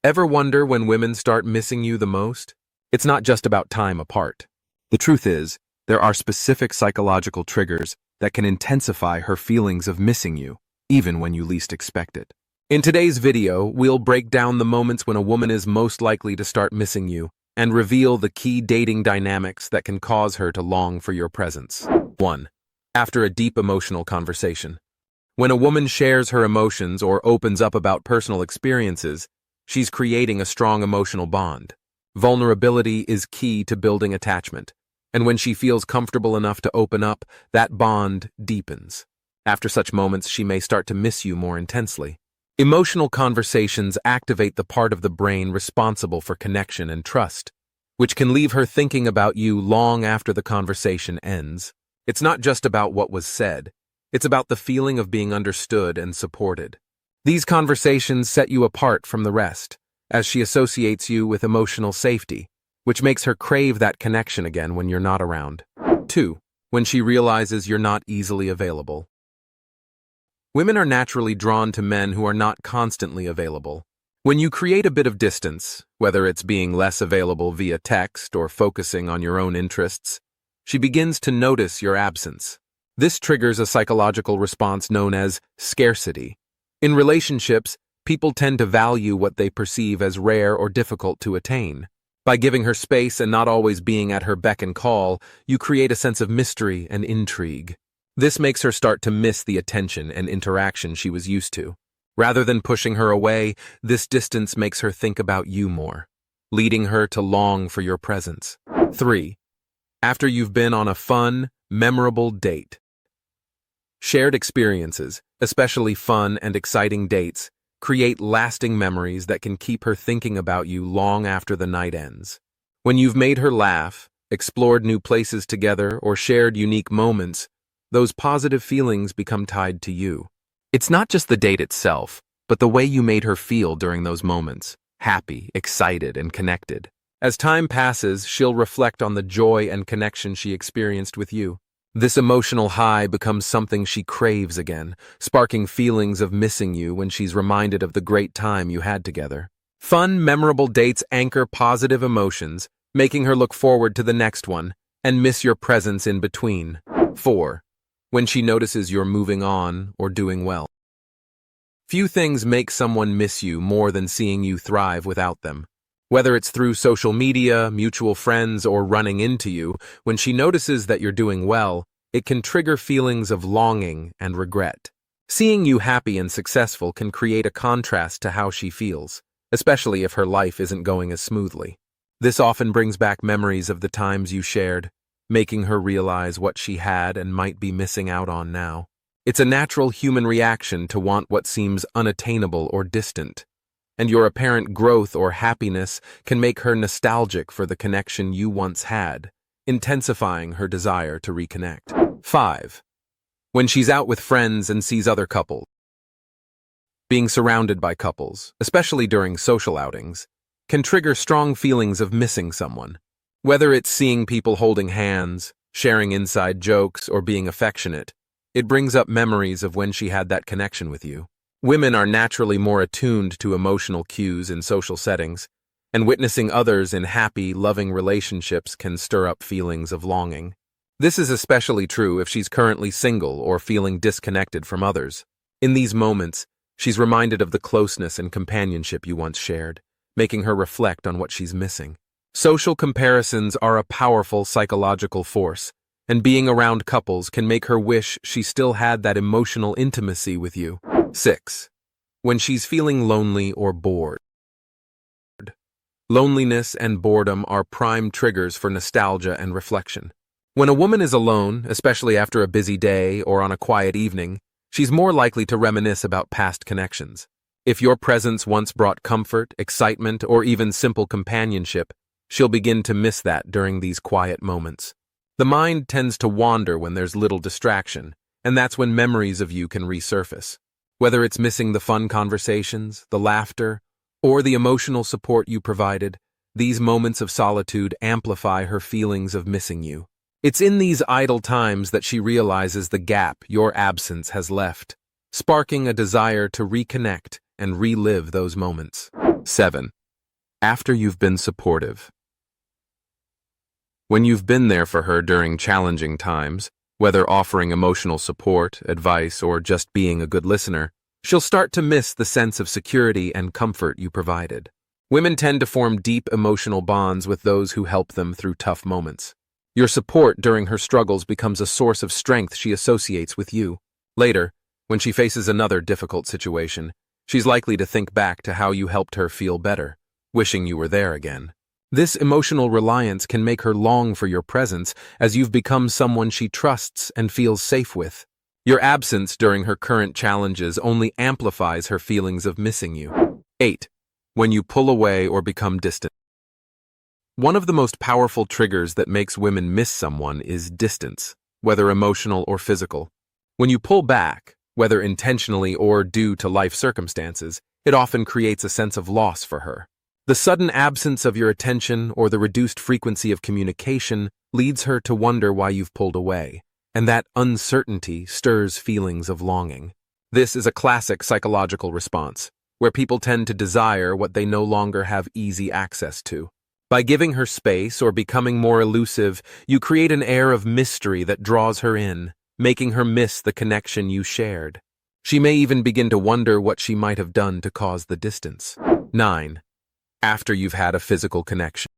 Ever wonder when women start missing you the most? It's not just about time apart. The truth is, there are specific psychological triggers that can intensify her feelings of missing you, even when you least expect it. In today's video, we'll break down the moments when a woman is most likely to start missing you and reveal the key dating dynamics that can cause her to long for your presence. 1. After a deep emotional conversation. When a woman shares her emotions or opens up about personal experiences, she's creating a strong emotional bond. Vulnerability is key to building attachment, and when she feels comfortable enough to open up, that bond deepens. After such moments, she may start to miss you more intensely. Emotional conversations activate the part of the brain responsible for connection and trust, which can leave her thinking about you long after the conversation ends. It's not just about what was said, it's about the feeling of being understood and supported. These conversations set you apart from the rest, as she associates you with emotional safety, which makes her crave that connection again when you're not around. 2. When she realizes you're not easily available. Women are naturally drawn to men who are not constantly available. When you create a bit of distance, whether it's being less available via text or focusing on your own interests, she begins to notice your absence. This triggers a psychological response known as scarcity. In relationships, people tend to value what they perceive as rare or difficult to attain. By giving her space and not always being at her beck and call, you create a sense of mystery and intrigue. This makes her start to miss the attention and interaction she was used to. Rather than pushing her away, this distance makes her think about you more, leading her to long for your presence. 3. After you've been on a fun, memorable date. Shared experiences, especially fun and exciting dates, create lasting memories that can keep her thinking about you long after the night ends. When you've made her laugh, explored new places together, or shared unique moments, those positive feelings become tied to you. It's not just the date itself, but the way you made her feel during those moments, happy, excited, and connected. As time passes, she'll reflect on the joy and connection she experienced with you. This emotional high becomes something she craves again, sparking feelings of missing you when she's reminded of the great time you had together. Fun, memorable dates anchor positive emotions, making her look forward to the next one and miss your presence in between. 4. When she notices you're moving on or doing well. Few things make someone miss you more than seeing you thrive without them. Whether it's through social media, mutual friends, or running into you, when she notices that you're doing well, it can trigger feelings of longing and regret. Seeing you happy and successful can create a contrast to how she feels, especially if her life isn't going as smoothly. This often brings back memories of the times you shared, making her realize what she had and might be missing out on now. It's a natural human reaction to want what seems unattainable or distant, and your apparent growth or happiness can make her nostalgic for the connection you once had, intensifying her desire to reconnect. 5. When she's out with friends and sees other couples. Being surrounded by couples, especially during social outings, can trigger strong feelings of missing someone. Whether it's seeing people holding hands, sharing inside jokes, or being affectionate, it brings up memories of when she had that connection with you. Women are naturally more attuned to emotional cues in social settings, and witnessing others in happy, loving relationships can stir up feelings of longing. This is especially true if she's currently single or feeling disconnected from others. In these moments, she's reminded of the closeness and companionship you once shared, making her reflect on what she's missing. Social comparisons are a powerful psychological force, and being around couples can make her wish she still had that emotional intimacy with you. 6. When she's feeling lonely or bored. Loneliness and boredom are prime triggers for nostalgia and reflection. When a woman is alone, especially after a busy day or on a quiet evening, she's more likely to reminisce about past connections. If your presence once brought comfort, excitement, or even simple companionship, she'll begin to miss that during these quiet moments. The mind tends to wander when there's little distraction, and that's when memories of you can resurface. Whether it's missing the fun conversations, the laughter, or the emotional support you provided, these moments of solitude amplify her feelings of missing you. It's in these idle times that she realizes the gap your absence has left, sparking a desire to reconnect and relive those moments. 7. After you've been supportive. When you've been there for her during challenging times, whether offering emotional support, advice, or just being a good listener, she'll start to miss the sense of security and comfort you provided. Women tend to form deep emotional bonds with those who help them through tough moments. Your support during her struggles becomes a source of strength she associates with you. Later, when she faces another difficult situation, she's likely to think back to how you helped her feel better, wishing you were there again. This emotional reliance can make her long for your presence, as you've become someone she trusts and feels safe with. Your absence during her current challenges only amplifies her feelings of missing you. 8. When you pull away or become distant. One of the most powerful triggers that makes women miss someone is distance, whether emotional or physical. When you pull back, whether intentionally or due to life circumstances, it often creates a sense of loss for her. The sudden absence of your attention or the reduced frequency of communication leads her to wonder why you've pulled away, and that uncertainty stirs feelings of longing. This is a classic psychological response, where people tend to desire what they no longer have easy access to. By giving her space or becoming more elusive, you create an air of mystery that draws her in, making her miss the connection you shared. She may even begin to wonder what she might have done to cause the distance. 9. After you've had a physical connection.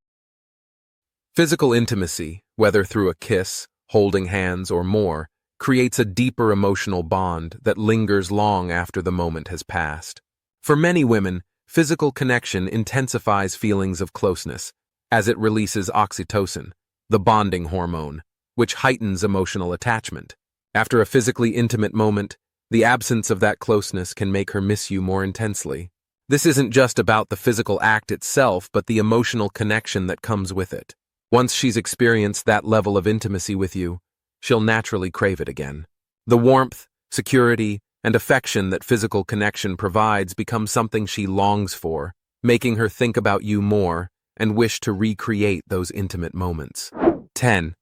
Physical intimacy, whether through a kiss, holding hands, or more, creates a deeper emotional bond that lingers long after the moment has passed. For many women, physical connection intensifies feelings of closeness, as it releases oxytocin, the bonding hormone, which heightens emotional attachment. After a physically intimate moment, the absence of that closeness can make her miss you more intensely. This isn't just about the physical act itself, but the emotional connection that comes with it. Once she's experienced that level of intimacy with you, she'll naturally crave it again. The warmth, security, and affection that physical connection provides becomes something she longs for, making her think about you more and wish to recreate those intimate moments. 10.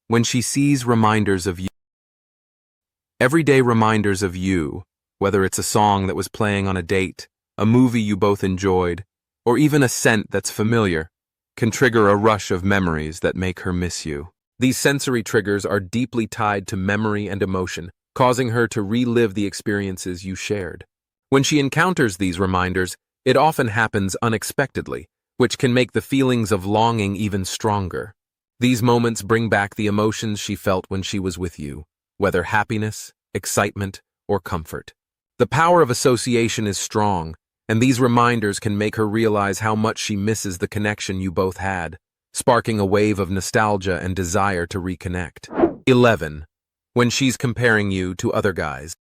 When she sees reminders of you. Everyday reminders of you, whether it's a song that was playing on a date, a movie you both enjoyed, or even a scent that's familiar, can trigger a rush of memories that make her miss you. These sensory triggers are deeply tied to memory and emotion, causing her to relive the experiences you shared. When she encounters these reminders, it often happens unexpectedly, which can make the feelings of longing even stronger. These moments bring back the emotions she felt when she was with you, whether happiness, excitement, or comfort. The power of association is strong, and these reminders can make her realize how much she misses the connection you both had, sparking a wave of nostalgia and desire to reconnect. 11. When she's comparing you to other guys.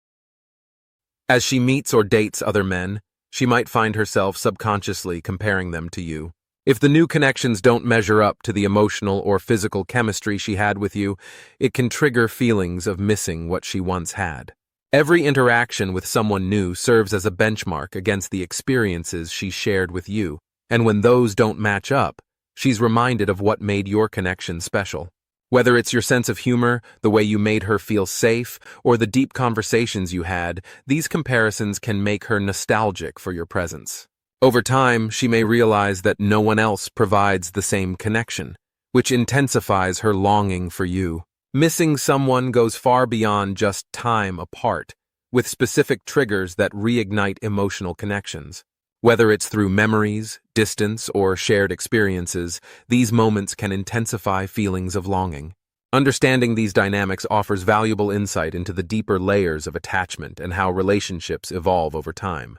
As she meets or dates other men, she might find herself subconsciously comparing them to you. If the new connections don't measure up to the emotional or physical chemistry she had with you, it can trigger feelings of missing what she once had. Every interaction with someone new serves as a benchmark against the experiences she shared with you, and when those don't match up, she's reminded of what made your connection special. Whether it's your sense of humor, the way you made her feel safe, or the deep conversations you had, these comparisons can make her nostalgic for your presence. Over time, she may realize that no one else provides the same connection, which intensifies her longing for you. Missing someone goes far beyond just time apart, with specific triggers that reignite emotional connections. Whether it's through memories, distance, or shared experiences, these moments can intensify feelings of longing. Understanding these dynamics offers valuable insight into the deeper layers of attachment and how relationships evolve over time.